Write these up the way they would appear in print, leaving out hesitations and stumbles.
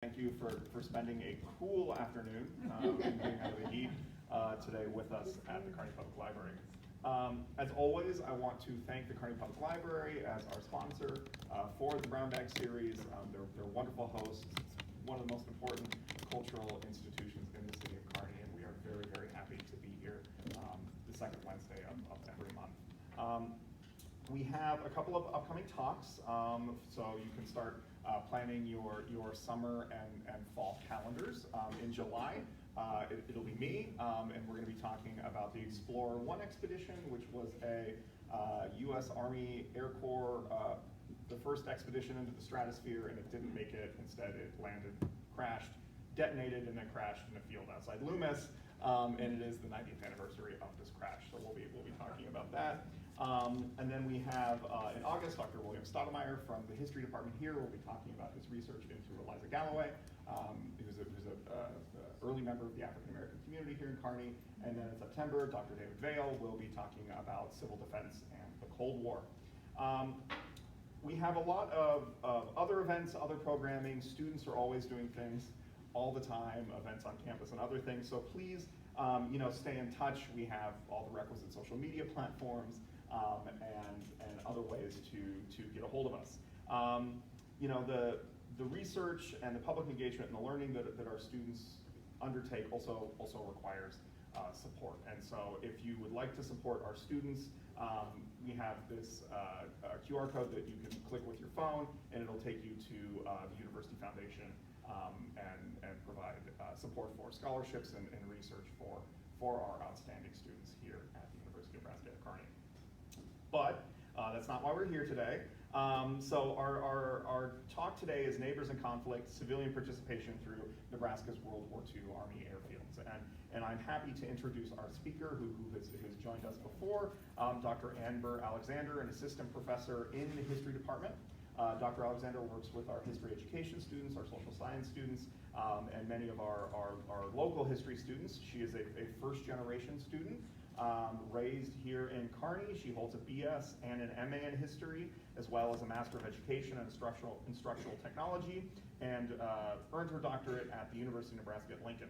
Thank you for spending a cool afternoon and getting out of the heat today with us at the Kearney Public Library. As always, I want to thank the Kearney Public Library as our sponsor for the Brown Bag Series. They're wonderful hosts. It's one of the most important cultural institutions in the city of Kearney, and we are very, very happy to be here the second Wednesday of every month. We have a couple of upcoming talks, so you can start planning your summer and fall calendars. In July, it'll be me, and we're going to be talking about the Explorer 1 expedition, which was a U.S. Army Air Corps, the first expedition into the stratosphere, and it didn't make it. Instead, it landed, crashed, detonated, and then crashed in a field outside Loomis. And it is the 90th anniversary of this crash, so we'll be talking about that. And then we have, in August, Dr. William Stoudemire from the History Department here will be talking about his research into Eliza Galloway, who's an early member of the African American community here in Kearney. And then in September, Dr. David Vail will be talking about civil defense and the Cold War. We have a lot of other events, other programming. Students are always doing things all the time, events on campus and other things. So please, stay in touch. We have all the requisite social media platforms and other ways to get a hold of us. The research and the public engagement and the learning that our students undertake also requires support. And so if you would like to support our students, we have this QR code that you can click with your phone, and it'll take you to the University Foundation and provide support for scholarships and research for our outstanding students here at the University of Nebraska at Kearney. But that's not why we're here today. So our talk today is Neighbors in Conflict, Civilian Participation through Nebraska's World War II Army Airfields. And I'm happy to introduce our speaker who has joined us before, Dr. Amber Alexander, an assistant professor in the History Department. Dr. Alexander works with our history education students, our social science students, and many of our local history students. She is a first-generation student raised here in Kearney. She holds a BS and an MA in history, as well as a Master of Education in Instructional Technology, and earned her doctorate at the University of Nebraska-Lincoln.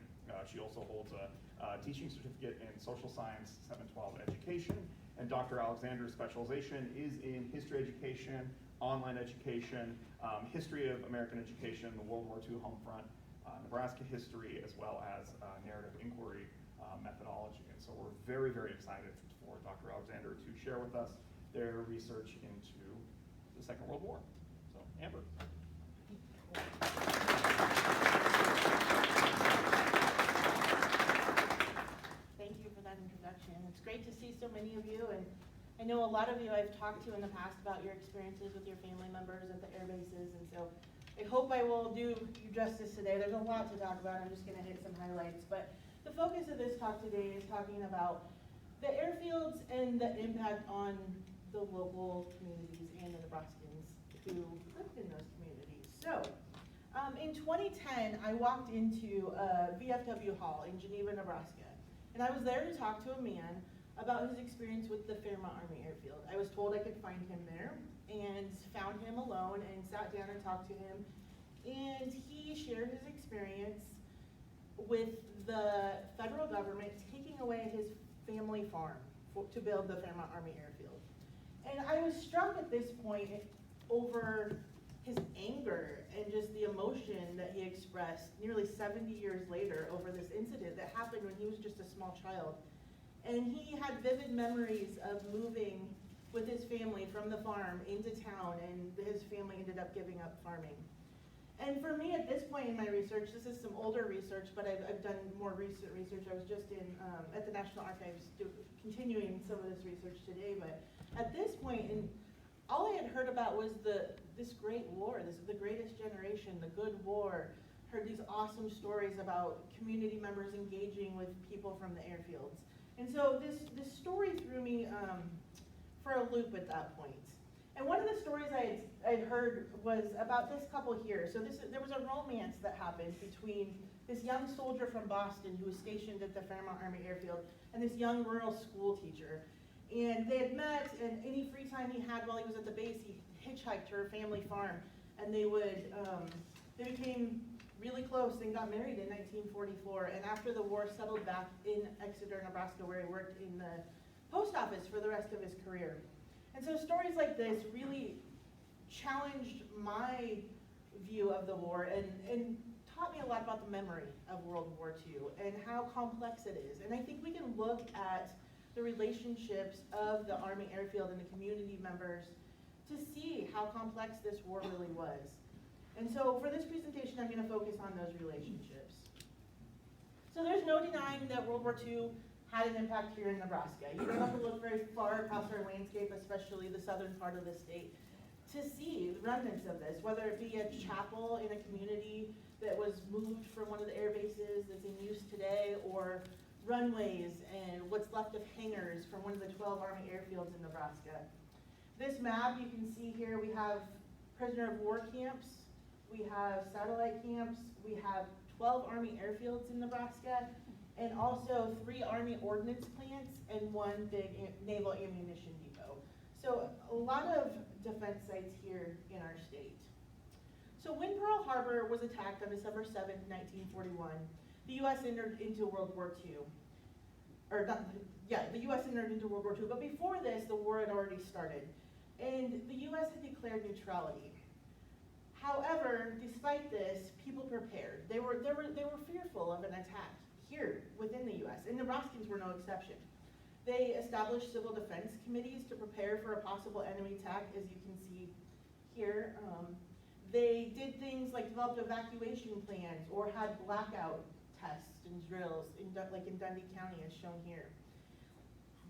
She also holds a teaching certificate in social science 712 education, and Dr. Alexander's specialization is in history education, online education, history of American education, the World War II home front, Nebraska history, as well as narrative inquiry methodology. And so we're very, very excited for Dr. Alexander to share with us their research into the Second World War. So, Amber. Thank you for that introduction. It's great to see so many of you, and I know a lot of you I've talked to in the past about your experiences with your family members at the air bases, and so I hope I will do you justice today. There's a lot to talk about. I'm just going to hit some highlights, but the focus of this talk today is talking about the airfields and the impact on the local communities and the Nebraskans who lived in those communities. So, in 2010, I walked into VFW Hall in Geneva, Nebraska, and I was there to talk to a man about his experience with the Fairmont Army Airfield. I was told I could find him there, and found him alone and sat down and talked to him, and he shared his experience with the federal government taking away his family farm to build the Fairmont Army Airfield. And I was struck at this point over his anger and just the emotion that he expressed nearly 70 years later over this incident that happened when he was just a small child. And he had vivid memories of moving with his family from the farm into town, and his family ended up giving up farming. And for me at this point in my research, this is some older research, but I've done more recent research. I was just at the National Archives continuing some of this research today, but at this point, all I had heard about was this great war, the greatest generation, the good war. Heard these awesome stories about community members engaging with people from the airfields. And so this story threw me for a loop at that point. And one of the stories I'd heard was about this couple here. So there was a romance that happened between this young soldier from Boston who was stationed at the Fairmont Army Airfield and this young rural school teacher. And they had met, and any free time he had while he was at the base, he hitchhiked to her family farm, and they became really close and got married in 1944. And after the war, settled back in Exeter, Nebraska, where he worked in the post office for the rest of his career. And so stories like this really challenged my view of the war and taught me a lot about the memory of World War II and how complex it is. And I think we can look at the relationships of the Army Airfield and the community members to see how complex this war really was. And so for this presentation, I'm going to focus on those relationships. So there's no denying that World War II had an impact here in Nebraska. You don't have to look very far across our landscape, especially the southern part of the state, to see remnants of this, whether it be a chapel in a community that was moved from one of the air bases that's in use today, or runways and what's left of hangars from one of the 12 Army airfields in Nebraska. This map you can see here, we have prisoner of war camps, we have satellite camps, we have 12 Army airfields in Nebraska, and also 3 Army ordnance plants and 1 big naval ammunition depot. So a lot of defense sites here in our state. So when Pearl Harbor was attacked on December 7th, 1941, the U.S. entered into World War II. The U.S. entered into World War II, but before this, the war had already started. And the U.S. had declared neutrality. However, despite this, people prepared. They were fearful of an attack here within the U.S., and Nebraskans were no exception. They established civil defense committees to prepare for a possible enemy attack, as you can see here. They did things like developed evacuation plans or had blackout tests and drills, like in Dundee County as shown here.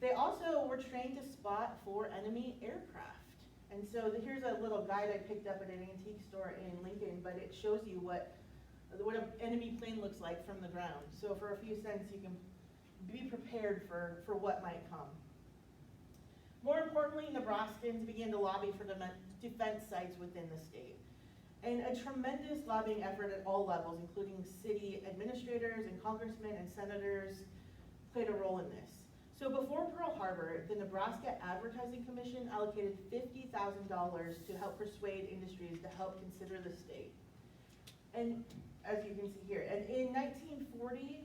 They also were trained to spot for enemy aircraft. And so here's a little guide I picked up at an antique store in Lincoln, but it shows you what an enemy plane looks like from the ground. So for a few cents, you can be prepared for what might come. More importantly, Nebraskans began to lobby for defense sites within the state. And a tremendous lobbying effort at all levels, including city administrators and congressmen and senators, played a role in this. So before Pearl Harbor, the Nebraska Advertising Commission allocated $50,000 to help persuade industries to help consider the state. And as you can see here, and in 1940,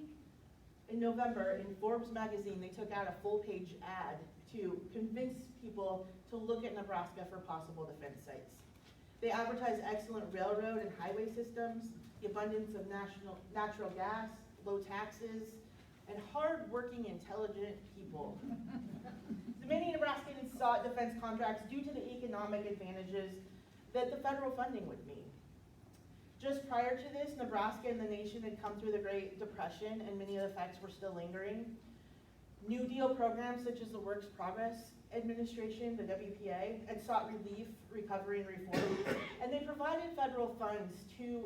in November, in Forbes magazine, they took out a full-page ad to convince people to look at Nebraska for possible defense sites. They advertised excellent railroad and highway systems, the abundance of natural gas, low taxes, and hard-working, intelligent people. So many Nebraskans sought defense contracts due to the economic advantages that the federal funding would mean. Just prior to this, Nebraska and the nation had come through the Great Depression, and many of the effects were still lingering. New Deal programs such as the Works Progress Administration, the WPA, had sought relief, recovery, and reform, and they provided federal funds to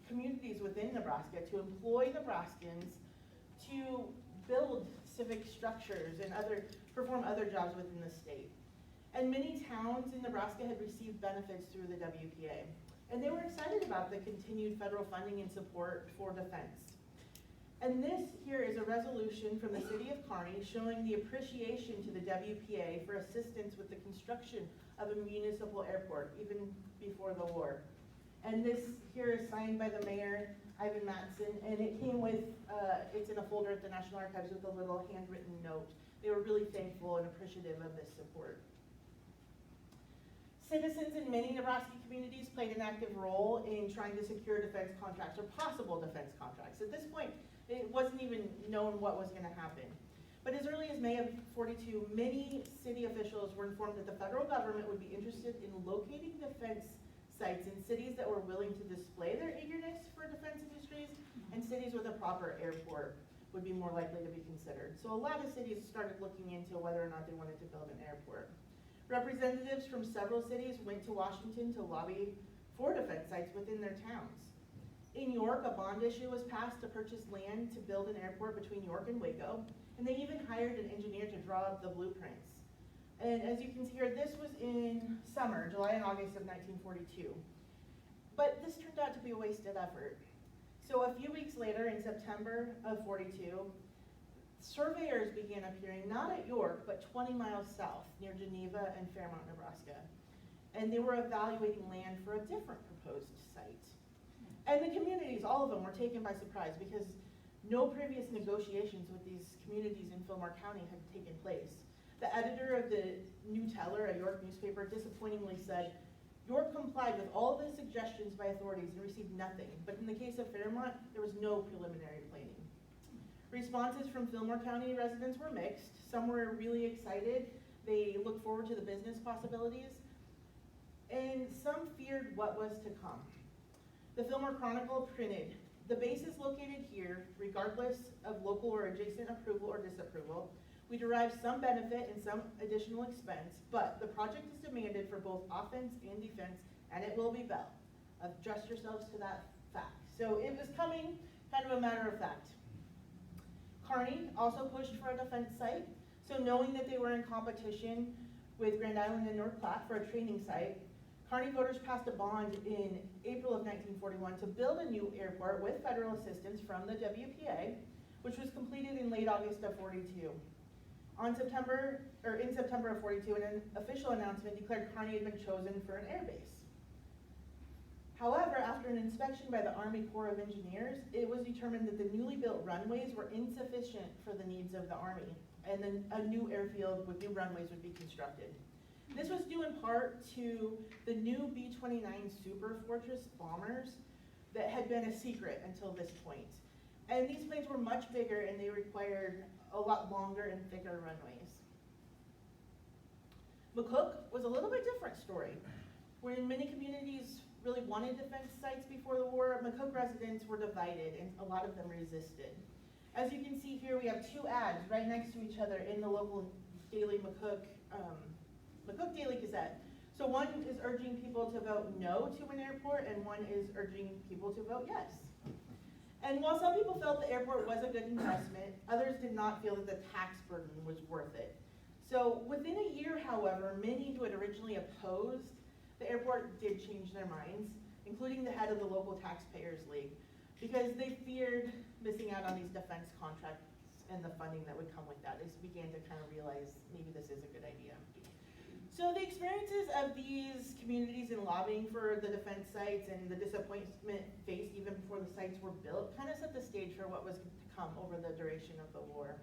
communities within Nebraska to employ Nebraskans to build civic structures and perform other jobs within the state. And many towns in Nebraska had received benefits through the WPA. And they were excited about the continued federal funding and support for defense. And this here is a resolution from the city of Kearney showing the appreciation to the WPA for assistance with the construction of a municipal airport, even before the war. And this here is signed by the mayor, Ivan Matson, and it came with, it's in a folder at the National Archives with a little handwritten note. They were really thankful and appreciative of this support. Citizens in many Nebraska communities played an active role in trying to secure defense contracts or possible defense contracts. At this point, it wasn't even known what was going to happen. But as early as May of '42, many city officials were informed that the federal government would be interested in locating defense sites in cities that were willing to display their eagerness for defense industries, and cities with a proper airport would be more likely to be considered. So a lot of cities started looking into whether or not they wanted to build an airport. Representatives from several cities went to Washington to lobby for defense sites within their towns. In York, a bond issue was passed to purchase land to build an airport between York and Waco, and they even hired an engineer to draw up the blueprints. And as you can see here, this was in summer, July and August of 1942. But this turned out to be a wasted effort. So a few weeks later, in September of '42, surveyors began appearing, not at York, but 20 miles south, near Geneva and Fairmont, Nebraska. And they were evaluating land for a different proposed site. And the communities, all of them, were taken by surprise because no previous negotiations with these communities in Fillmore County had taken place. The editor of the New Teller, a York newspaper, disappointingly said, "York complied with all the suggestions by authorities and received nothing, but in the case of Fairmont, there was no preliminary planning." Responses from Fillmore County residents were mixed. Some were really excited. They looked forward to the business possibilities, and some feared what was to come. The Fillmore Chronicle printed, "The base is located here, regardless of local or adjacent approval or disapproval. We derive some benefit and some additional expense, but the project is demanded for both offense and defense, and it will be Bell. Adjust yourselves to that fact." So it was coming, kind of a matter of fact. Kearney also pushed for a defense site. So knowing that they were in competition with Grand Island and North Platte for a training site, Kearney voters passed a bond in April of 1941 to build a new airport with federal assistance from the WPA, which was completed in late August of 42. In September of 42, an official announcement declared Kearney had been chosen for an air base. However, after an inspection by the Army Corps of Engineers, it was determined that the newly built runways were insufficient for the needs of the Army, and then a new airfield with new runways would be constructed. This was due in part to the new B-29 Super Fortress bombers that had been a secret until this point. And these planes were much bigger and they required a lot longer and thicker runways. McCook was a little bit different story. Where many communities really wanted defense sites before the war, McCook residents were divided and a lot of them resisted. As you can see here, we have two ads right next to each other in the local daily McCook Daily Gazette. So one is urging people to vote no to an airport and one is urging people to vote yes. And while some people felt the airport was a good investment, others did not feel that the tax burden was worth it. So within a year, however, many who had originally opposed the airport did change their minds, including the head of the local taxpayers league, because they feared missing out on these defense contracts and the funding that would come with that. They began to kind of realize maybe this is a good idea. So the experiences of these communities in lobbying for the defense sites and the disappointment faced even before the sites were built kind of set the stage for what was to come over the duration of the war.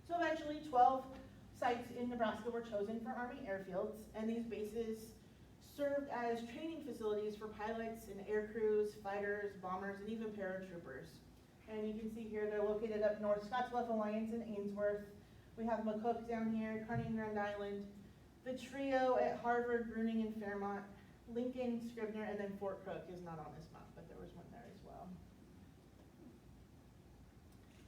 So eventually 12 sites in Nebraska were chosen for Army airfields, and these bases served as training facilities for pilots and air crews, fighters, bombers, and even paratroopers. And you can see here they're located up north, Scottsbluff Alliance and Ainsworth. We have McCook down here, Kearney and Grand Island, the trio at Harvard, Bruning, and Fairmont, Lincoln, Scribner, and then Fort Crook is not on this map, but there was one there as well.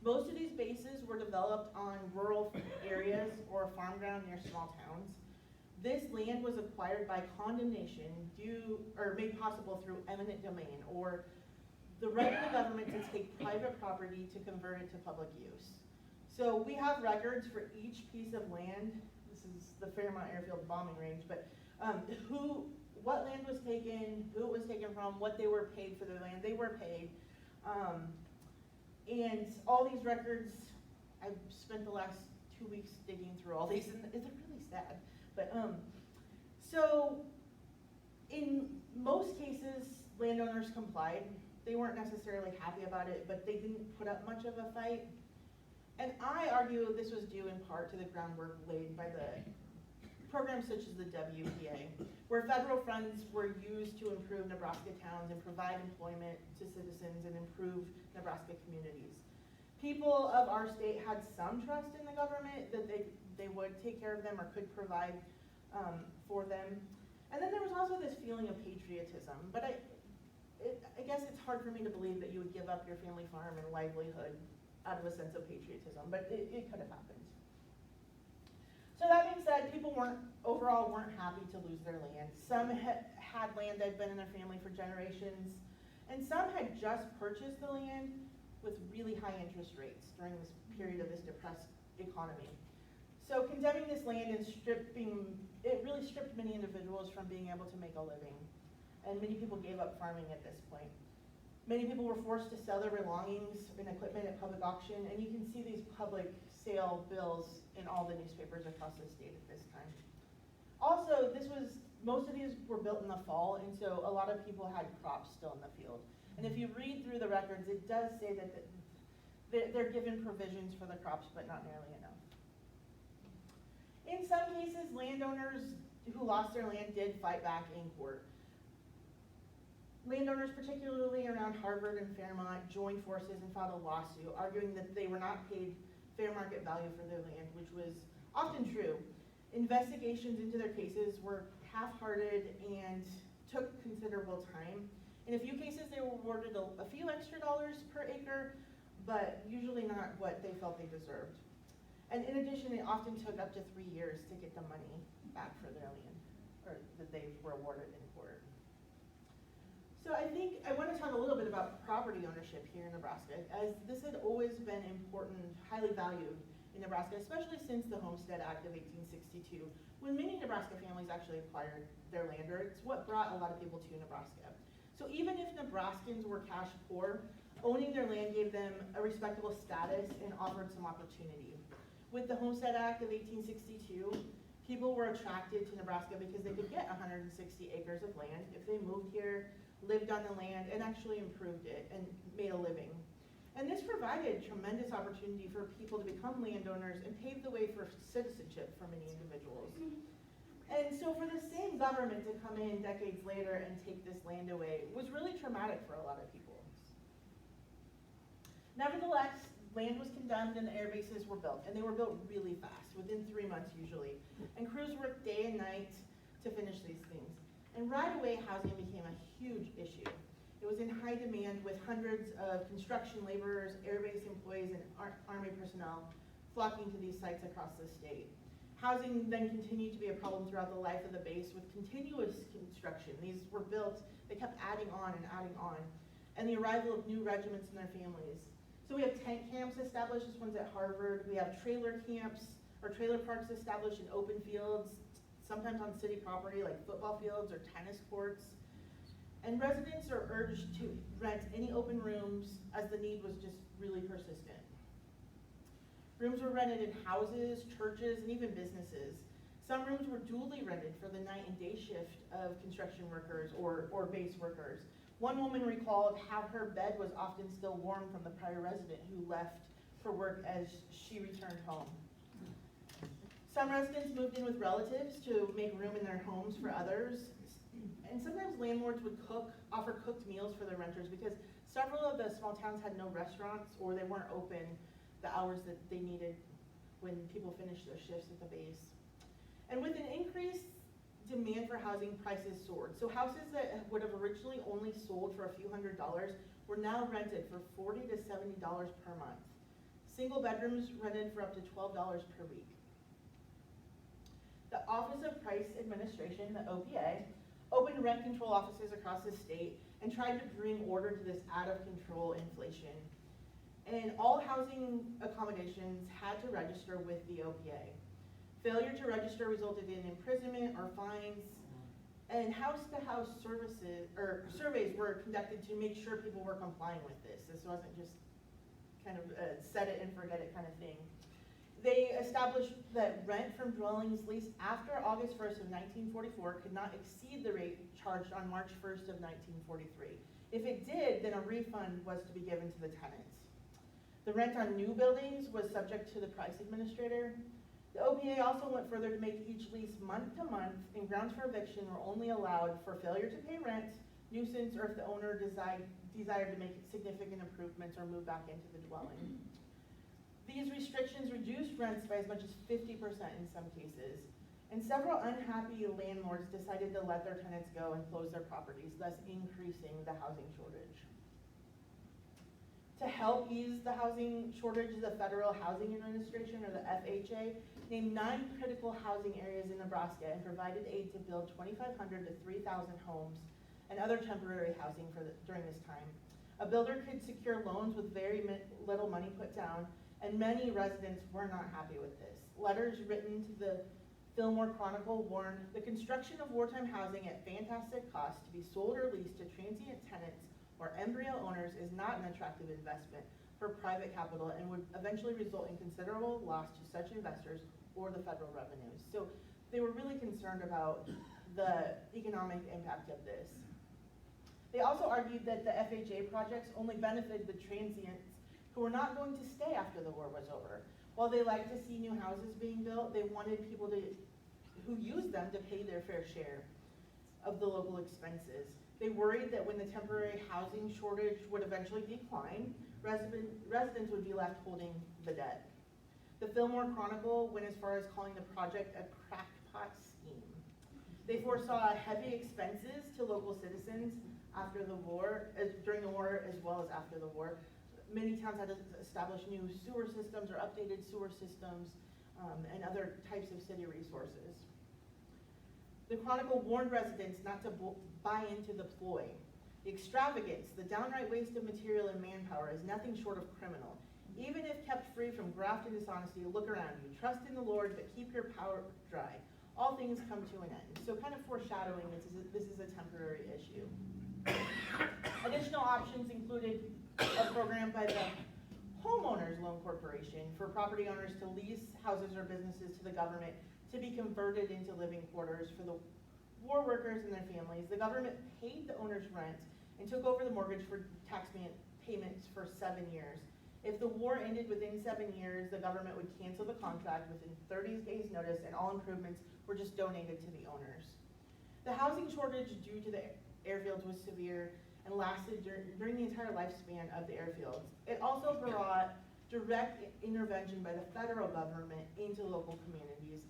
Most of these bases were developed on rural areas or farm ground near small towns. This land was acquired by condemnation made possible through eminent domain, or the right of the government to take private property to convert it to public use. So we have records for each piece of land. This is the Fairmont Airfield bombing range, but what land was taken, who it was taken from, what they were paid for the land. They were paid. And all these records, I've spent the last 2 weeks digging through all these, and they're really sad. But so in most cases, landowners complied. They weren't necessarily happy about it, but they didn't put up much of a fight. And I argue this was due in part to the groundwork laid by the programs such as the WPA, where federal funds were used to improve Nebraska towns and provide employment to citizens and improve Nebraska communities. People of our state had some trust in the government that they would take care of them or could provide for them. And then there was also this feeling of patriotism. But I guess it's hard for me to believe that you would give up your family farm and livelihood out of a sense of patriotism, but it could have happened. So that being said, people overall weren't happy to lose their land. Some had land that had been in their family for generations, and some had just purchased the land with really high interest rates during this period of this depressed economy. So condemning this land and it really stripped many individuals from being able to make a living. And many people gave up farming at this point. Many people were forced to sell their belongings and equipment at public auction, and you can see these public sale bills in all the newspapers across the state at this time. Also, this was most of these were built in the fall, and so a lot of people had crops still in the field. And if you read through the records, it does say that they're given provisions for the crops, but not nearly enough. In some cases, landowners who lost their land did fight back in court. Landowners, particularly around Harvard and Fairmont, joined forces and filed a lawsuit arguing that they were not paid fair market value for their land, which was often true. Investigations into their cases were half-hearted and took considerable time. In a few cases, they were awarded a few extra dollars per acre, but usually not what they felt they deserved. And in addition, it often took up to 3 years to get the money back for their land, or that they were awarded in court. So I think I want to talk a little bit about property ownership here in Nebraska, as this had always been important, highly valued in Nebraska, especially since the Homestead Act of 1862, when many Nebraska families actually acquired their land, or it's what brought a lot of people to Nebraska. So even if Nebraskans were cash poor, owning their land gave them a respectable status and offered some opportunity. With the Homestead Act of 1862, people were attracted to Nebraska because they could get 160 acres of land if they moved here, lived on the land, and actually improved it and made a living. And this provided tremendous opportunity for people to become landowners and paved the way for citizenship for many individuals. And so for the same government to come in decades later and take this land away was really traumatic for a lot of people. Nevertheless, land was condemned and the air bases were built, and they were built really fast, within 3 months usually. And crews worked day and night to finish these things. And right away, housing became a huge issue. It was in high demand with hundreds of construction laborers, airbase employees, and Army personnel flocking to these sites across the state. Housing then continued to be a problem throughout the life of the base with continuous construction. These were built, they kept adding on and adding on, and the arrival of new regiments and their families. So we have tent camps established, this one's at Harvard. We have trailer camps or trailer parks established in open fields, sometimes on city property like football fields or tennis courts. And residents are urged to rent any open rooms as the need was just really persistent. Rooms were rented in houses, churches, and even businesses. Some rooms were duly rented for the night and day shift of construction workers or base workers. One woman recalled how her bed was often still warm from the prior resident who left for work as she returned home. Some residents moved in with relatives to make room in their homes for others. And sometimes landlords would offer cooked meals for their renters because several of the small towns had no restaurants or they weren't open the hours that they needed when people finished their shifts at the base. And with an increased demand for housing, prices soared. So houses that would have originally only sold for a few $100s were now rented for $40 to $70 per month. Single bedrooms rented for up to $12 per week. The Office of Price Administration, the OPA, opened rent control offices across the state and tried to bring order to this out-of-control inflation. And all housing accommodations had to register with the OPA. Failure to register resulted in imprisonment or fines, and house-to-house surveys were conducted to make sure people were complying with this. This wasn't just kind of set it and forget it kind of thing. They established that rent from dwellings leased after August 1st of 1944 could not exceed the rate charged on March 1st of 1943. If it did, then a refund was to be given to the tenants. The rent on new buildings was subject to the price administrator. The OPA also went further to make each lease month to month, and grounds for eviction were only allowed for failure to pay rent, nuisance, or if the owner desired to make significant improvements or move back into the dwelling. These restrictions reduced rents by as much as 50% in some cases, and several unhappy landlords decided to let their tenants go and close their properties, thus increasing the housing shortage. To help ease the housing shortage, the Federal Housing Administration, or the FHA, named 9 critical housing areas in Nebraska and provided aid to build 2,500 to 3,000 homes and other temporary housing during this time. A builder could secure loans with very little money put down, and many residents were not happy with this. Letters written to the Fillmore Chronicle warned the construction of wartime housing at fantastic cost to be sold or leased to transient tenants or embryo owners is not an attractive investment for private capital and would eventually result in considerable loss to such investors or the federal revenues. So they were really concerned about the economic impact of this. They also argued that the FHA projects only benefited the transients who were not going to stay after the war was over. While they liked to see new houses being built, they wanted people who used them to pay their fair share of the local expenses. They worried that when the temporary housing shortage would eventually decline, residents would be left holding the debt. The Fillmore Chronicle went as far as calling the project a crackpot scheme. They foresaw heavy expenses to local citizens after the war, during the war as well as after the war. Many towns had to establish new sewer systems or updated sewer systems and other types of city resources. The Chronicle warned residents not to buy into the ploy. The extravagance, the downright waste of material and manpower is nothing short of criminal. Even if kept free from graft and dishonesty, look around you. Trust in the Lord, but keep your powder dry. All things come to an end. So kind of foreshadowing this is a temporary issue. Additional options included a program by the Homeowners Loan Corporation for property owners to lease houses or businesses to the government to be converted into living quarters for the war workers and their families. The government paid the owners rent and took over the mortgage for tax payments for 7 years. If the war ended within 7 years, the government would cancel the contract within 30 days notice, and all improvements were just donated to the owners. The housing shortage due to the airfields was severe and lasted during the entire lifespan of the airfields. It also brought direct intervention by the federal government into local communities.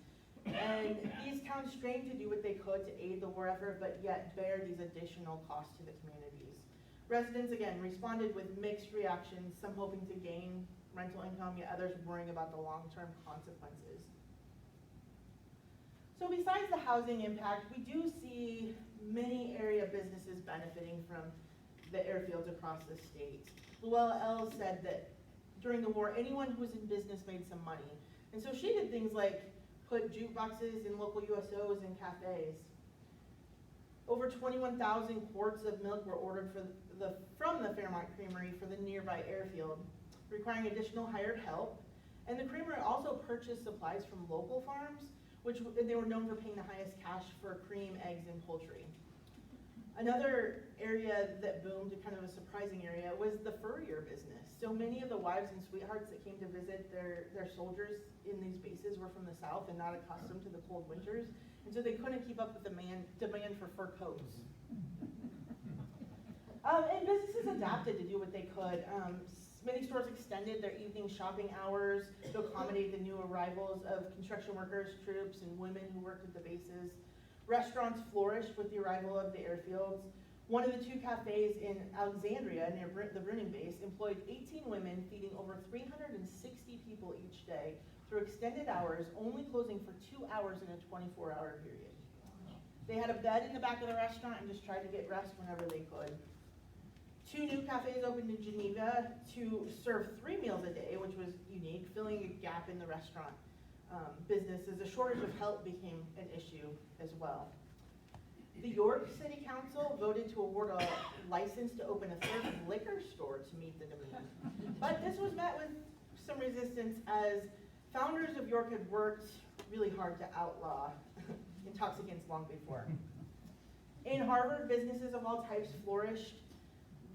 And these towns strained to do what they could to aid the war effort, but yet bear these additional costs to the communities. Residents, again, responded with mixed reactions, some hoping to gain rental income, yet others worrying about the long-term consequences. So besides the housing impact, we do see many area businesses benefiting from the airfields across the state. Luella L. said that during the war, anyone who was in business made some money. And so she did things like put jukeboxes in local USOs and cafes. Over 21,000 quarts of milk were ordered from the Fairmont Creamery for the nearby airfield, requiring additional hired help. And the creamery also purchased supplies from local farms, and they were known for paying the highest cash for cream, eggs, and poultry. Another area that boomed, kind of a surprising area, was the furrier business. So many of the wives and sweethearts that came to visit their soldiers in these bases were from the South and not accustomed to the cold winters. And so they couldn't keep up with the demand for fur coats. And businesses adapted to do what they could. Many stores extended their evening shopping hours to accommodate the new arrivals of construction workers, troops, and women who worked at the bases. Restaurants flourished with the arrival of the airfields. One of the two cafes in Alexandria, near the Bruning base, employed 18 women, feeding over 360 people each day through extended hours, only closing for 2 hours in a 24-hour period. They had a bed in the back of the restaurant and just tried to get rest whenever they could. 2 new cafes opened in Geneva to serve 3 meals a day, which was unique, filling a gap in the restaurant business as the shortage of help became an issue as well. The York City Council voted to award a license to open a 3rd liquor store to meet the demand. But this was met with some resistance as founders of York had worked really hard to outlaw intoxicants long before. In Harvard, businesses of all types flourished.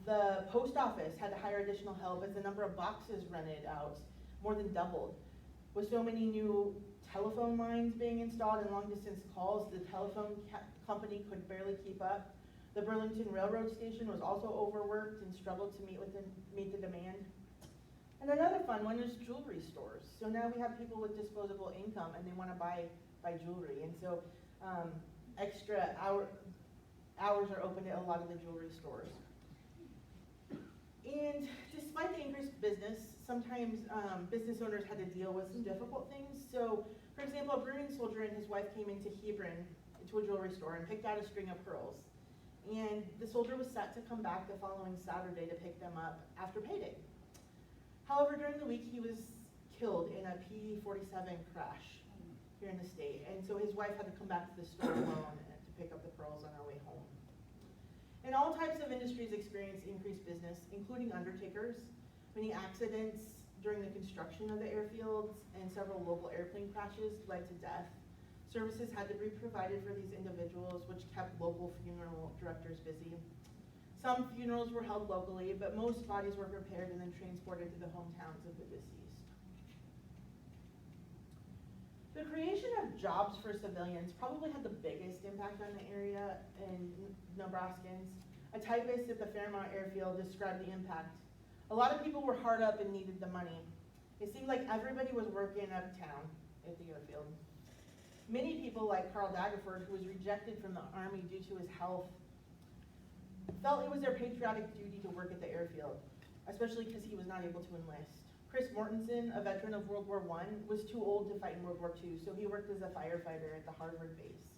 The post office had to hire additional help as the number of boxes rented out more than doubled. With so many new telephone lines being installed and long-distance calls, the telephone company could barely keep up. The Burlington Railroad Station was also overworked and struggled to meet the demand. And another fun one is jewelry stores. So now we have people with disposable income and they want to buy jewelry. And so extra hours are open at a lot of the jewelry stores. And despite the increased business, sometimes business owners had to deal with some difficult things. So, for example, a Bruning soldier and his wife came into Hebron, into a jewelry store, and picked out a string of pearls. And the soldier was set to come back the following Saturday to pick them up after payday. However, during the week, he was killed in a P-47 crash here in the state. And so his wife had to come back to the store alone to pick up the pearls on her way home. And all types of industries experienced increased business, including undertakers. Many accidents during the construction of the airfields and several local airplane crashes led to death. Services had to be provided for these individuals, which kept local funeral directors busy. Some funerals were held locally, but most bodies were prepared and then transported to the hometowns of the deceased. The creation of jobs for civilians probably had the biggest impact on the area and Nebraskans. A typist at the Fairmont Airfield described the impact. A lot of people were hard up and needed the money. It seemed like everybody was working uptown at the airfield. Many people, like Carl Daggerford, who was rejected from the Army due to his health, felt it was their patriotic duty to work at the airfield, especially because he was not able to enlist. Chris Mortensen, a veteran of World War I, was too old to fight in World War II, so he worked as a firefighter at the Harvard base.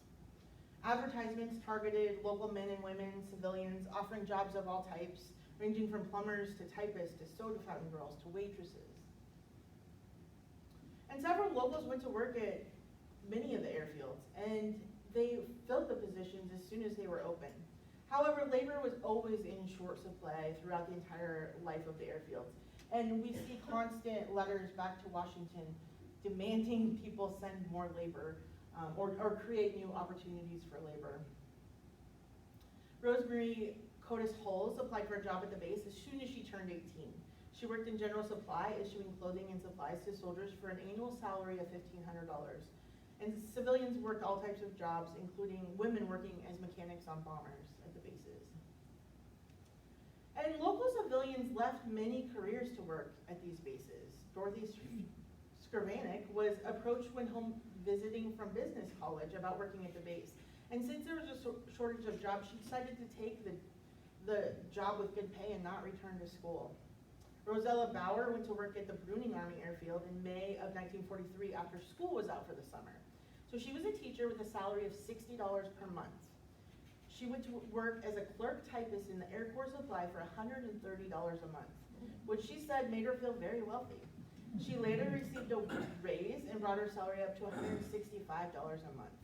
Advertisements targeted local men and women, civilians, offering jobs of all types, ranging from plumbers to typists to soda fountain girls to waitresses. And several locals went to work at many of the airfields, and they filled the positions as soon as they were open. However, labor was always in short supply throughout the entire life of the airfields. And we see constant letters back to Washington demanding people send more labor or create new opportunities for labor. Rosemary Cotis Hulls applied for a job at the base as soon as she turned 18. She worked in general supply, issuing clothing and supplies to soldiers for an annual salary of $1,500. And civilians worked all types of jobs, including women working as mechanics on bombers at the bases. And local civilians left many careers to work at these bases. Dorothy Skrvanek was approached when home visiting from business college about working at the base. And since there was a shortage of jobs, she decided to take the job with good pay and not return to school. Rosella Bauer went to work at the Bruning Army Airfield in May of 1943 after school was out for the summer. So she was a teacher with a salary of $60 per month. She went to work as a clerk typist in the Air Corps Supply for $130 a month, which she said made her feel very wealthy. She later received a raise and brought her salary up to $165 a month.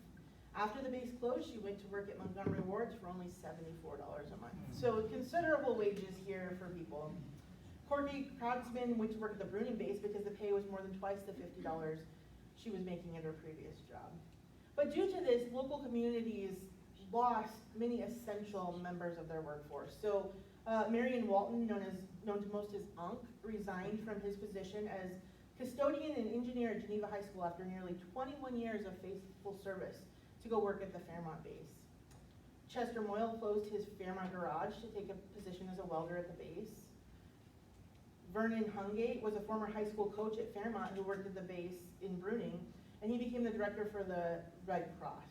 After the base closed, she went to work at Montgomery Wards for only $74 a month. So considerable wages here for people. Courtney Krautsman went to work at the Bruning base because the pay was more than twice the $50 she was making at her previous job. But due to this, local communities lost many essential members of their workforce. So Marion Walton, known to most as Unc, resigned from his position as custodian and engineer at Geneva High School after nearly 21 years of faithful service to go work at the Fairmont base. Chester Moyle closed his Fairmont garage to take a position as a welder at the base. Vernon Hungate was a former high school coach at Fairmont who worked at the base in Bruning, and he became the director for the Red Cross.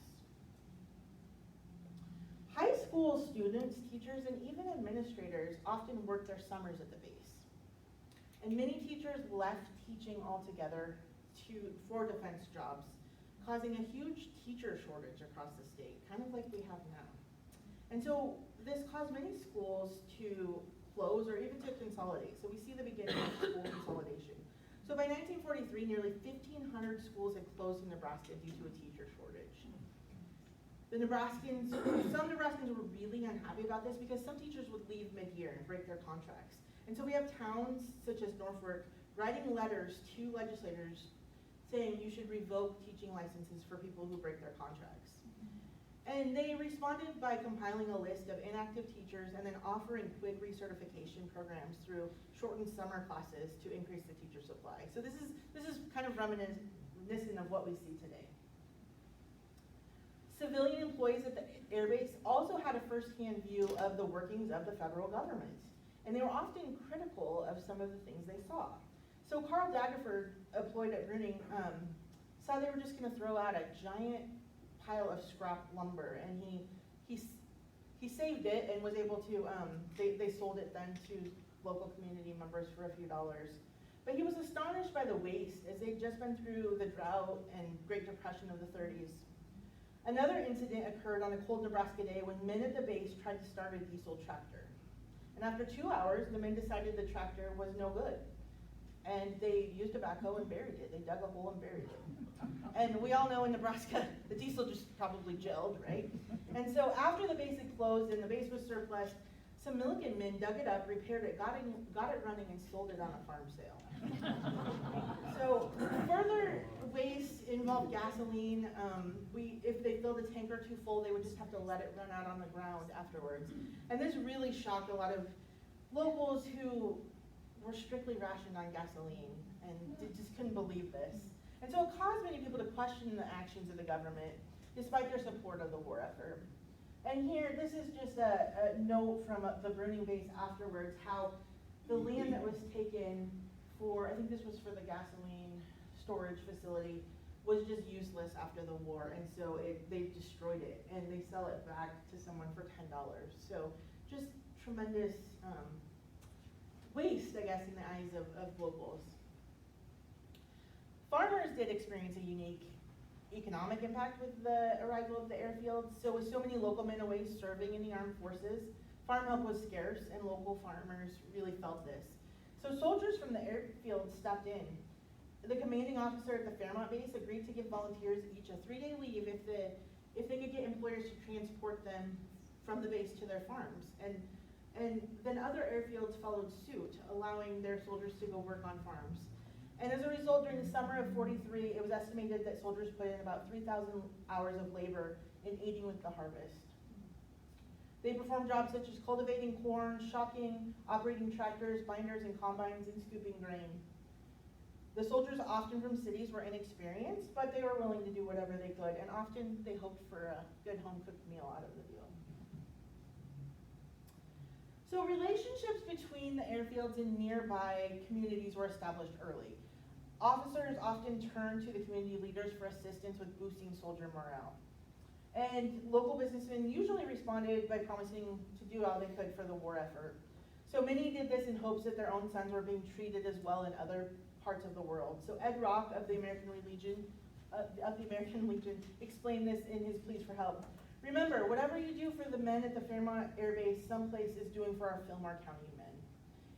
High school students, teachers, and even administrators often worked their summers at the base. And many teachers left teaching altogether for defense jobs, causing a huge teacher shortage across the state, kind of like we have now. And so this caused many schools to close or even to consolidate. So we see the beginning of school consolidation. So by 1943, nearly 1,500 schools had closed in Nebraska due to a teacher shortage. Some Nebraskans were really unhappy about this because some teachers would leave mid-year and break their contracts. And so we have towns such as Norfolk writing letters to legislators saying you should revoke teaching licenses for people who break their contracts. And they responded by compiling a list of inactive teachers and then offering quick recertification programs through shortened summer classes to increase the teacher supply. So this is kind of reminiscent of what we see today. Civilian employees at the airbase also had a first-hand view of the workings of the federal government, and they were often critical of some of the things they saw. So Carl Daggerford, employed at Bruning, saw they were just going to throw out a giant pile of scrap lumber, and he saved it and was able to, they sold it then to local community members for a few dollars. But he was astonished by the waste, as they'd just been through the drought and Great Depression of the 30s. Another incident occurred on a cold Nebraska day when men at the base tried to start a diesel tractor. And after 2 hours, the men decided the tractor was no good. And they used a backhoe and buried it. They dug a hole and buried it. And we all know in Nebraska, the diesel just probably gelled, right? And so after the base had closed and the base was surplus, Some Milliken men dug it up, repaired it, got it running, and sold it on a farm sale. So further waste involved gasoline. If they filled a tanker too full, they would just have to let it run out on the ground afterwards. And this really shocked a lot of locals who were strictly rationed on gasoline and just couldn't believe this. And so it caused many people to question the actions of the government, despite their support of the war effort. And here, this is just a note from the Bruning base afterwards, how the land that was taken for, I think this was for the gasoline storage facility, was just useless after the war, and so they destroyed it, and they sell it back to someone for $10. So just tremendous waste, I guess, in the eyes of locals. Farmers did experience a unique economic impact with the arrival of the Airfields. So with so many local men away serving in the armed forces, farm help was scarce, and local farmers really felt this. So soldiers from the Airfields stepped in. The commanding officer at the Fairmont base agreed to give volunteers each a 3-day leave if they could get employers to transport them from the base to their farms. And then other airfields followed suit, allowing their soldiers to go work on farms. And as a result, during the summer of '43, it was estimated that soldiers put in about 3,000 hours of labor in aiding with the harvest. They performed jobs such as cultivating corn, shocking, operating tractors, binders, and combines, and scooping grain. The soldiers, often from cities, were inexperienced, but they were willing to do whatever they could, and often they hoped for a good home-cooked meal out of the deal. So relationships between the airfields and nearby communities were established early. Officers often turned to the community leaders for assistance with boosting soldier morale. And local businessmen usually responded by promising to do all they could for the war effort. So many did this in hopes that their own sons were being treated as well in other parts of the world. So Ed Rock of the American Legion explained this in his pleas for help. Remember, whatever you do for the men at the Fairmont Air Base, someplace is doing for our Fillmore County men.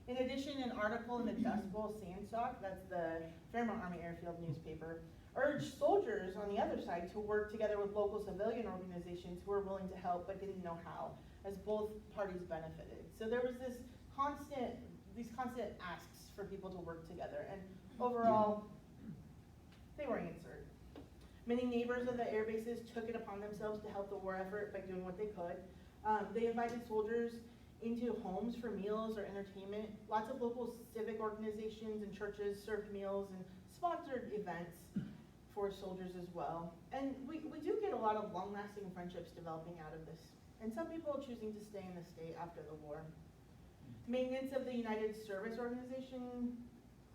In addition, an article in the Dust Bowl Sandstock, that's the Fairmont Army Airfield newspaper, urged soldiers on the other side to work together with local civilian organizations who were willing to help but didn't know how, as both parties benefited. So there was these constant asks for people to work together, and overall, they were answered. Many neighbors of the air bases took it upon themselves to help the war effort by doing what they could. They invited soldiers into homes for meals or entertainment. Lots of local civic organizations and churches served meals and sponsored events for soldiers as well. And we do get a lot of long-lasting friendships developing out of this, and some people choosing to stay in the state after the war. Maintenance of the United Service Organization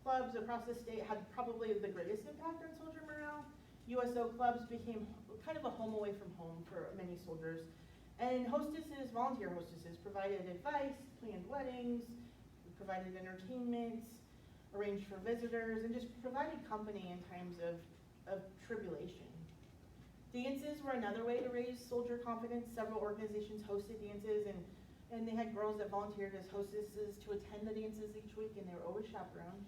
clubs across the state had probably the greatest impact on soldier morale. USO clubs became kind of a home away from home for many soldiers. And hostesses, volunteer hostesses, provided advice, planned weddings, provided entertainments, arranged for visitors, and just provided company in times of tribulation. Dances were another way to raise soldier confidence. Several organizations hosted dances, and they had girls that volunteered as hostesses to attend the dances each week, and they were always chaperoned.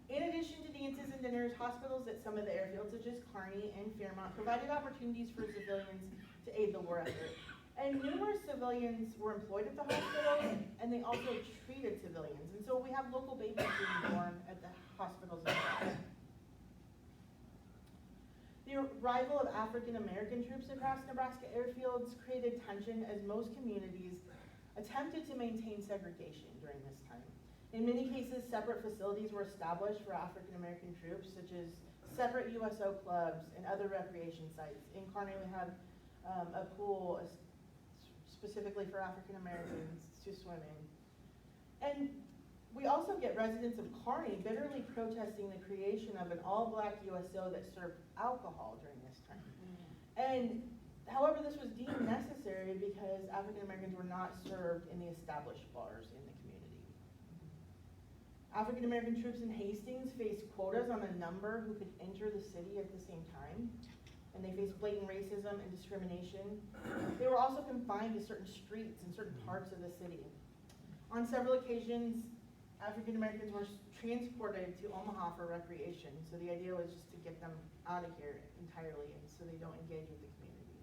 In addition to dances and dinners, hospitals at some of the airfields, such as Kearney and Fairmont, provided opportunities for civilians to aid the war effort. And numerous civilians were employed at the hospitals, and they also treated civilians. And so we have local babies being born at the hospitals as well. The arrival of African American troops across Nebraska airfields created tension as most communities attempted to maintain segregation during this time. In many cases, separate facilities were established for African American troops, such as separate USO clubs and other recreation sites. In Kearney, we have a pool specifically for African Americans to swim in. And we also get residents of Kearney bitterly protesting the creation of an all-black USO that served alcohol during this time. And however, this was deemed necessary because African Americans were not served in the established bars in the community. African American troops in Hastings faced quotas on the number who could enter the city at the same time, and they faced blatant racism and discrimination. They were also confined to certain streets in certain parts of the city. On several occasions, African Americans were transported to Omaha for recreation, so the idea was just to get them out of here entirely, and so they don't engage with the community.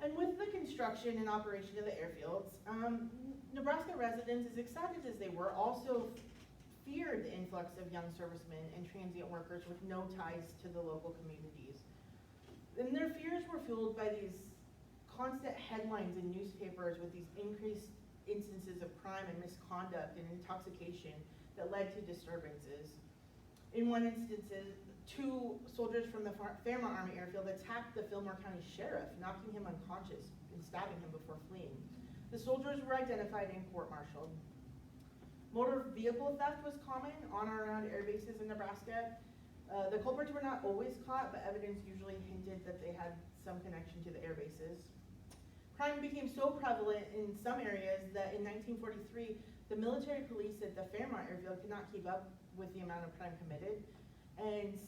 And with the construction and operation of the airfields, Nebraska residents, as excited as they were, also feared the influx of young servicemen and transient workers with no ties to the local communities. And their fears were fueled by these constant headlines in newspapers with these increased instances of crime and misconduct and intoxication that led to disturbances. In one instance, 2 soldiers from the Fairmont Army Airfield attacked the Fillmore County Sheriff, knocking him unconscious and stabbing him before fleeing. The soldiers were identified and court-martialed. Motor vehicle theft was common on or around air bases in Nebraska. The culprits were not always caught, but evidence usually hinted that they had some connection to the air bases. Crime became so prevalent in some areas that in 1943, the military police at the Fairmont Airfield could not keep up with the amount of crime committed. And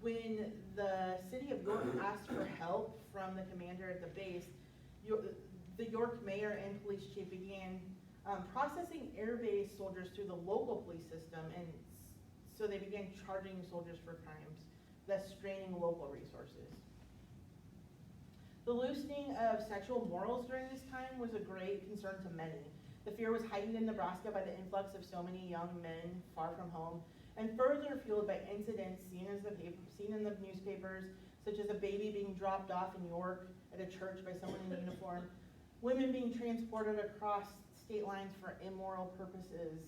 when the city of York asked for help from the commander at the base, the York mayor and police chief began processing airbase soldiers through the local police system, and so they began charging soldiers for crimes, thus straining local resources. The loosening of sexual morals during this time was a great concern to many. The fear was heightened in Nebraska by the influx of so many young men far from home, and further fueled by incidents seen in the newspapers, such as a baby being dropped off in York at a church by someone in uniform, women being transported across state lines for immoral purposes,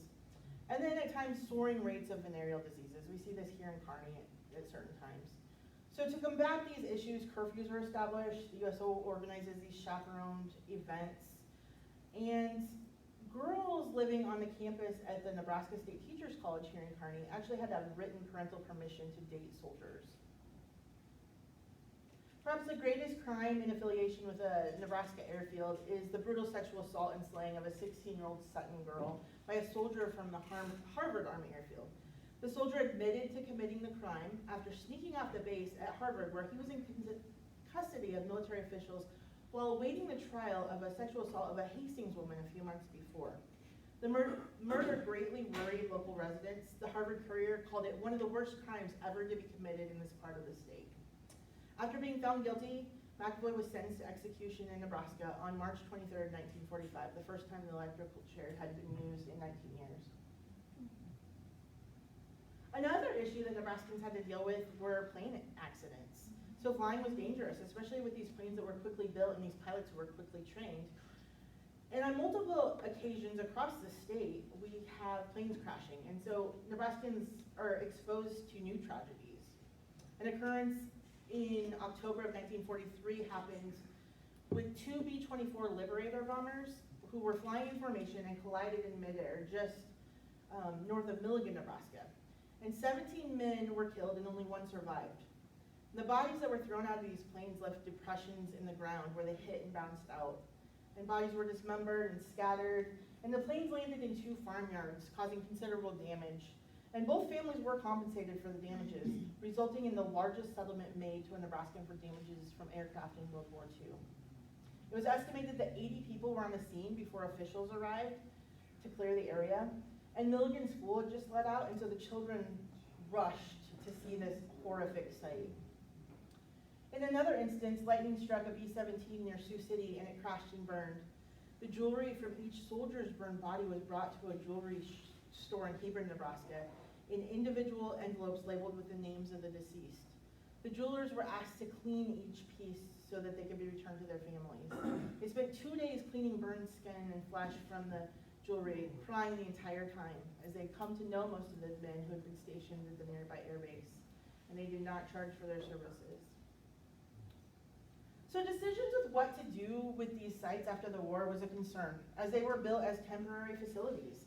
and then at times soaring rates of venereal diseases. We see this here in Kearney at certain times. So to combat these issues, curfews were established. The USO organizes these chaperoned events, and girls living on the campus at the Nebraska State Teachers College here in Kearney actually had to have written parental permission to date soldiers. Perhaps the greatest crime in affiliation with a Nebraska airfield is the brutal sexual assault and slaying of a 16-year-old Sutton girl by a soldier from the Harvard Army Airfield. The soldier admitted to committing the crime after sneaking off the base at Harvard, where he was in custody of military officials while awaiting the trial of a sexual assault of a Hastings woman a few months before. The murder greatly worried local residents. The Harvard Courier called it one of the worst crimes ever to be committed in this part of the state. After being found guilty, McAvoy was sentenced to execution in Nebraska on March 23, 1945, the first time the electrical chair had been used in 19 years. Another issue that Nebraskans had to deal with were plane accidents. So flying was dangerous, especially with these planes that were quickly built and these pilots who were quickly trained. And on multiple occasions across the state, we have planes crashing. And so Nebraskans are exposed to new tragedies. An occurrence in October of 1943 happened with 2 B-24 Liberator bombers who were flying in formation and collided in midair just north of Milligan, Nebraska. And 17 men were killed and only 1 survived. The bodies that were thrown out of these planes left depressions in the ground where they hit and bounced out. And bodies were dismembered and scattered, and the planes landed in 2 farmyards, causing considerable damage. And both families were compensated for the damages, resulting in the largest settlement made to a Nebraskan for damages from aircraft in World War II. It was estimated that 80 people were on the scene before officials arrived to clear the area. And Milligan School had just let out, and so the children rushed to see this horrific sight. In another instance, lightning struck a B-17 near Sioux City, and it crashed and burned. The jewelry from each soldier's burned body was brought to a jewelry store in Hebron, Nebraska, in individual envelopes labeled with the names of the deceased. The jewelers were asked to clean each piece so that they could be returned to their families. They spent 2 days cleaning burned skin and flesh from the jewelry, crying the entire time, as they'd come to know most of the men who had been stationed at the nearby airbase, and they did not charge for their services. So decisions with what to do with these sites after the war was a concern, as they were built as temporary facilities.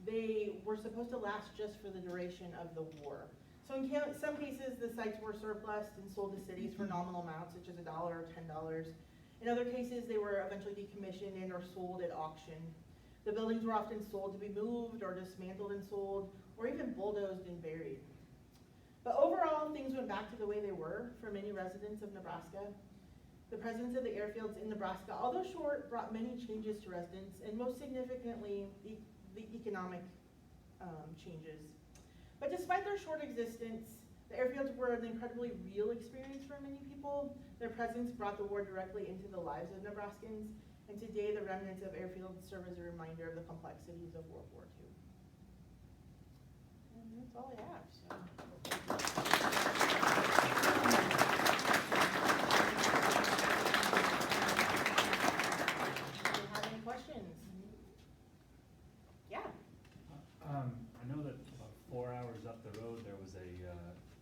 They were supposed to last just for the duration of the war. So in some cases, the sites were surplused and sold to cities for nominal amounts, such as $1 or $10. In other cases, they were eventually decommissioned and or sold at auction. The buildings were often sold to be moved or dismantled and sold, or even bulldozed and buried. But overall, things went back to the way they were for many residents of Nebraska. The presence of the airfields in Nebraska, although short, brought many changes to residents, and most significantly, the economic changes. But despite their short existence, The airfields were an incredibly real experience for many people. Their presence brought the war directly into the lives of Nebraskans, and today the remnants of airfields serve as a reminder of the complexities of World War II. And that's all I have, so. Do you have any questions? Yeah. I know that about 4 hours up the road, there was a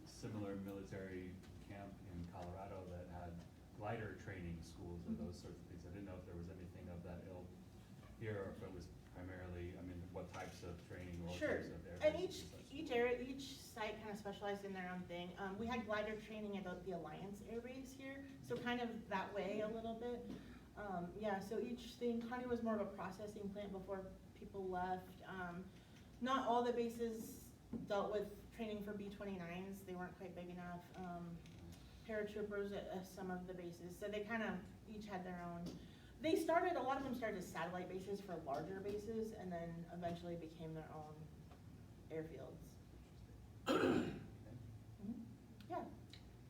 similar military camp in Colorado that had glider training schools and those sorts of things. I didn't know if there was anything of that ilk here, or if it was primarily, I mean, what types of training or what Sure. types of air And bases each area, each site kind of specialized in their own thing. We had glider training at the Alliance Air Base here, so kind of that way a little bit. Yeah, so each thing, Kearney was more of a processing plant before people left. Not all the bases dealt with training for B-29s. They weren't quite big enough. Paratroopers at some of the bases, so they kind of each had their own. They started, a lot of them started as satellite bases for larger bases, and then eventually became their own airfields. Yeah.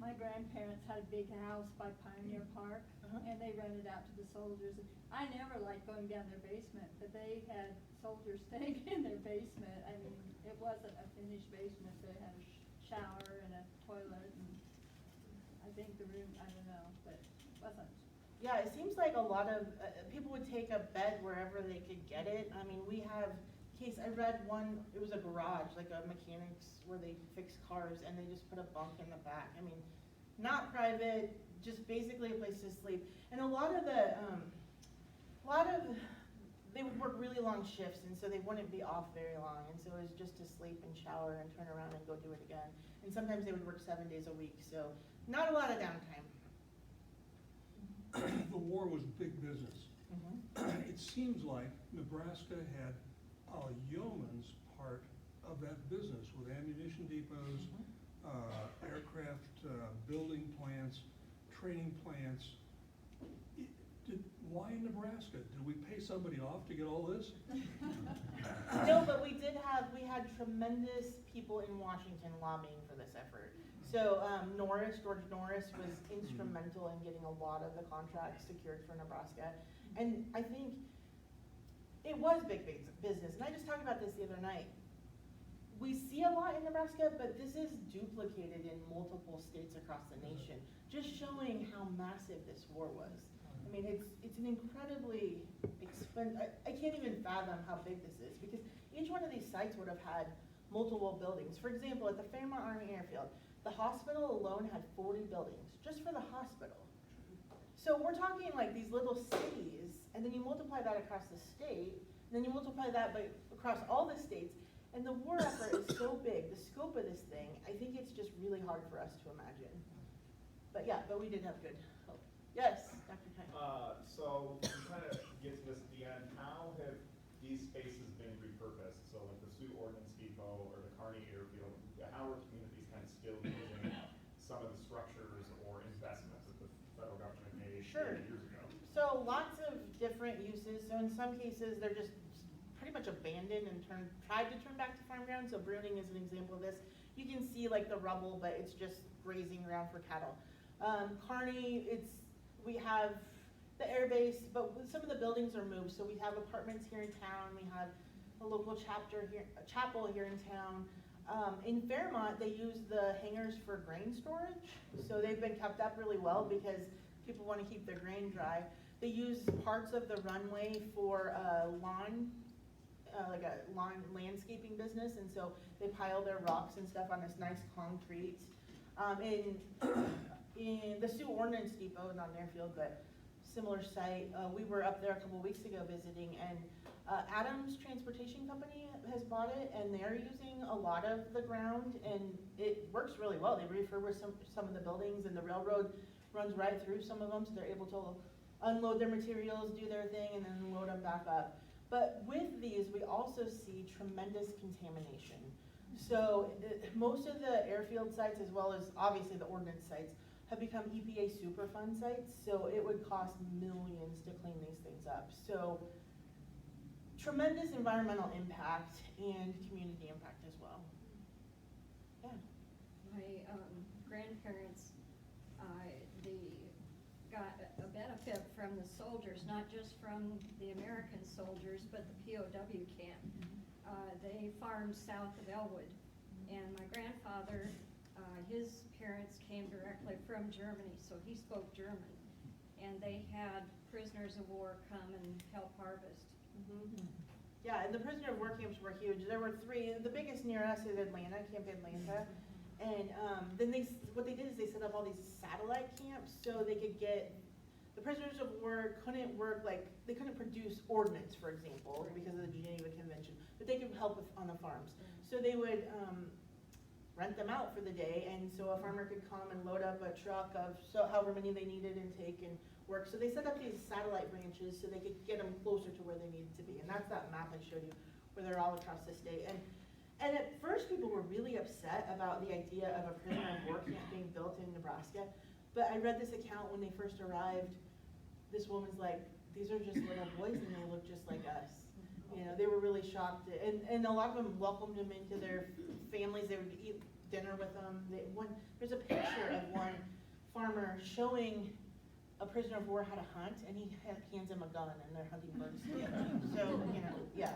My grandparents had a big house by Pioneer Park, and they rented out to the soldiers. I never liked going down their basement, but they had soldiers staying in their basement. I mean, it wasn't a finished basement. They had a shower and a toilet, and I think the room, I don't know, but it wasn't. Yeah, it seems like a lot of people would take a bed wherever they could get it. I mean, we have case, I read one, it was a garage, like a mechanics where they fix cars, and they just put a bunk in the back. I mean, not private, just basically a place to sleep. And a lot of they would work really long shifts, and so they wouldn't be off very long, and so it was just to sleep and shower and turn around and go do it again. And sometimes they would work 7 days a week, so not a lot of downtime. The war was big business. It seems like Nebraska had a yeoman's part of that business with ammunition depots, aircraft building plants, training plants. Why Nebraska? Did we pay somebody off to get all this? No, but we had tremendous people in Washington lobbying for this effort. So George Norris was instrumental in getting a lot of the contracts secured for Nebraska. And I think it was big business. And I just talked about this the other night. We see a lot in Nebraska, but this is duplicated in multiple states across the nation, just showing how massive this war was. I mean, it's an incredibly expensive, I can't even fathom how big this is, because each one of these sites would have had multiple buildings. For example, at the Fairmont Army Airfield, the hospital alone had 40 buildings, just for the hospital. So we're talking like these little cities, and then you multiply that across the state, and then you multiply that by across all the states, and the war effort is so big, the scope of this thing, I think it's just really hard for us to imagine. But yeah, but we did have good help. Yes, Dr. Kine. So to kind of get to this at the end, how have these spaces been repurposed? So like the Sioux Ordnance Depot or the Kearney Airfield, how are communities kind of still using some of the structures or investments that the federal government made Sure. years ago? So lots of different uses. So in some cases, they're just pretty much abandoned and tried to turn back to farm ground. So Bruning is an example of this. You can see like the rubble, but it's just grazing ground for cattle. Kearney, we have the air base, but some of the buildings are moved. So we have apartments here in town. We have a local chapel here in town. In Fairmont, they use the hangars for grain storage. So they've been kept up really well because people want to keep their grain dry. They use parts of the runway for lawn, like a lawn landscaping business, and so they pile their rocks and stuff on this nice concrete. In the Sioux Ordnance Depot, not an airfield, but similar site, we were up there a couple weeks ago visiting, and Adams Transportation Company has bought it, and they're using a lot of the ground, and it works really well. They refurbish some of the buildings, and the railroad runs right through some of them, so they're able to unload their materials, do their thing, and then load them back up. But with these, we also see tremendous contamination. So most of the airfield sites, as well as obviously the ordnance sites, have become EPA Superfund sites, so it would cost millions to clean these things up. So tremendous environmental impact and community impact as well. Yeah. my grandparents, they got a benefit from the soldiers, not just from the American soldiers, but the POW camp. They farmed south of Elwood, and my grandfather, his parents came directly from Germany, so he spoke German. And they had prisoners of war come and help harvest. Yeah, and the prisoner of war camps were huge. There were 3. The biggest near us is Atlanta, Camp Atlanta. And then what they did is they set up all these satellite camps so they could get, the prisoners of war couldn't work, like, they couldn't produce ordnance, for example, because of the Geneva Convention, but they could help with, on the farms. So they would rent them out for the day, and so a farmer could come and load up a truck of however many they needed and take and work. So they set up these satellite branches so they could get them closer to where they needed to be. And that's that map I showed you, where they're all across the state. And at first people were really upset about the idea of a prisoner of war camp being built in Nebraska. But I read this account when they first arrived. This woman's like, these are just little boys and they look just like us. You know, they were really shocked. And a lot of them welcomed them into their families. They would eat dinner with them. There's a picture of one farmer showing a prisoner of war how to hunt, and he hands him a gun, and they're hunting birds together. So, you know, yeah.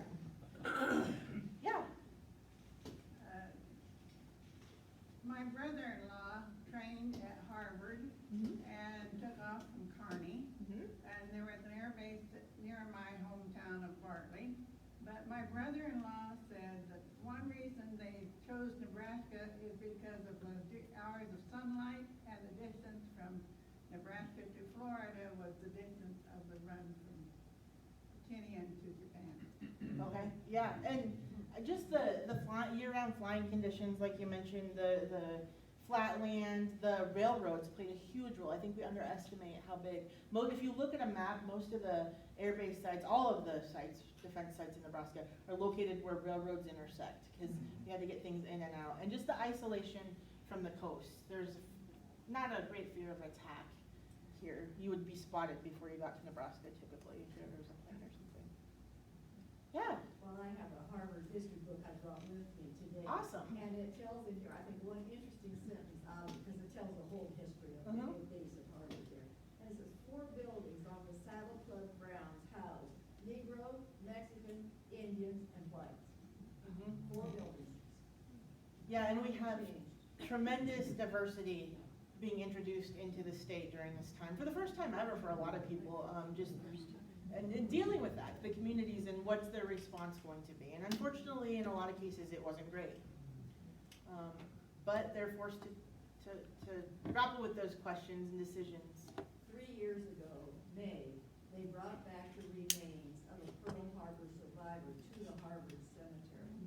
Yeah. My brother-in-law trained at Harvard and took off from Kearney, and they were at an air base near my hometown of Bartley. But my brother-in-law said that one reason they chose Nebraska is because of the hours of sunlight and the distance from Nebraska to Florida was the distance of the run from Tinian to Japan. Okay, yeah, and just the year-round flying conditions, like you mentioned, the flatland, the railroads played a huge role. I think we underestimate how big. If you look at a map, most of the air base sites, all of the sites, defense sites in Nebraska, are located where railroads intersect, because you had to get things in and out. And just the isolation from the coast. There's not a great fear of attack here. You would be spotted before you got to Nebraska typically if there was a plane or something. Yeah. Well, I have a Harvard history book I brought with me today. Awesome. And it tells in here, I think, one interesting sentence out of it, because it tells the whole history of the base of Harvard there. And it says, 4 buildings on the Saddle Club grounds house Negro, Mexican, Indians, and whites. 4 buildings. Yeah, and we have tremendous diversity being introduced into the state during this time, for the first time ever for a lot of people, and dealing with that, the communities and what's their response going to be. And unfortunately, in a lot of cases, it wasn't great. But they're forced to grapple with those questions and decisions. 3 years ago, May, they brought back the remains of a Pearl Harbor survivor to the Harvard Cemetery.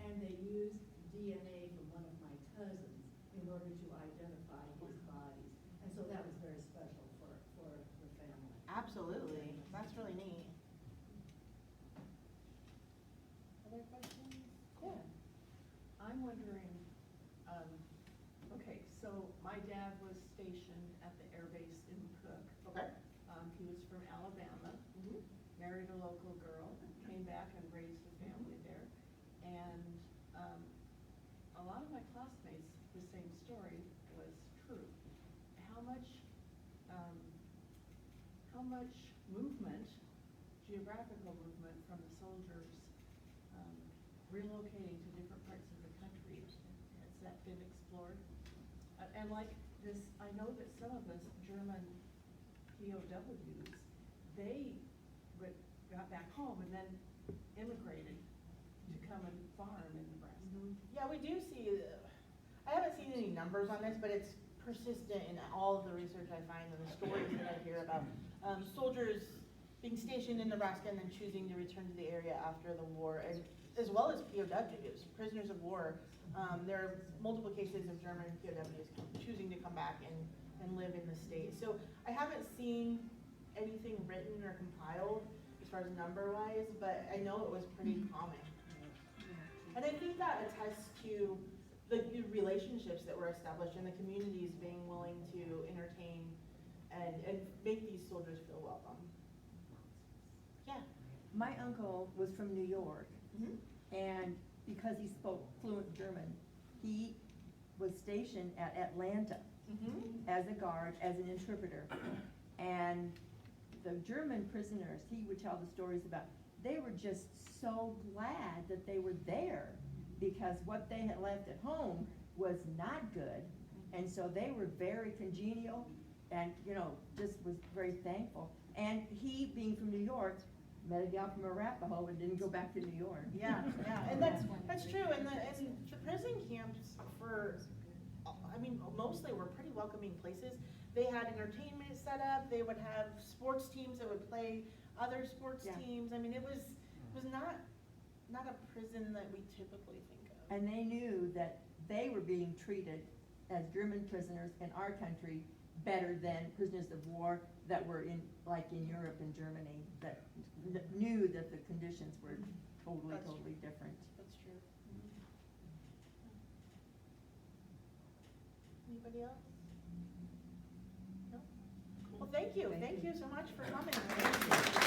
And they used DNA from one of my cousins in order to identify his bodies. And so that was very special for the family. Absolutely, that's really neat. Other questions? Yeah. I'm wondering, okay, so my dad was stationed at the air base in Cook. Okay. He was from Alabama, married a local girl, came back and raised a family there. And a lot of my classmates, the same story was true. How much movement, geographical movement from the soldiers relocating to different parts of the country, has that been explored? And like this, I know that some of the German POWs, they got back home and then immigrated to come and farm in Nebraska. Yeah, we do see, I haven't seen any numbers on this, but it's persistent in all of the research I find and the stories that I hear about soldiers being stationed in Nebraska and then choosing to return to the area after the war, as well as POWs, prisoners of war. There are multiple cases of German POWs choosing to come back and live in the state. So I haven't seen anything written or compiled as far as number-wise, but I know it was pretty common. And I think that attests to the relationships that were established and the communities being willing to entertain and make these soldiers feel welcome. Yeah. My uncle was from New York, and because he spoke fluent German, he was stationed at Atlanta Mhm. as a guard, as an interpreter. And the German prisoners, he would tell the stories about, they were just so glad that they were there, because what they had left at home was not good. And so they were very congenial and, you know, just was very thankful. And he, being from New York, met a gal from Arapahoe and didn't go back to New York. Yeah, yeah, and that's true, and the prison camps for, I mean, mostly were pretty welcoming places. They had entertainment set up, they would have sports teams that would play other sports Yeah. teams. I mean, it was not a prison that we typically think of. And they knew that they were being treated as German prisoners in our country better than prisoners of war that were in, like in Europe and Germany, that knew that the conditions were totally, That's totally different. That's true. Anybody else? No? Well, thank you so much for coming.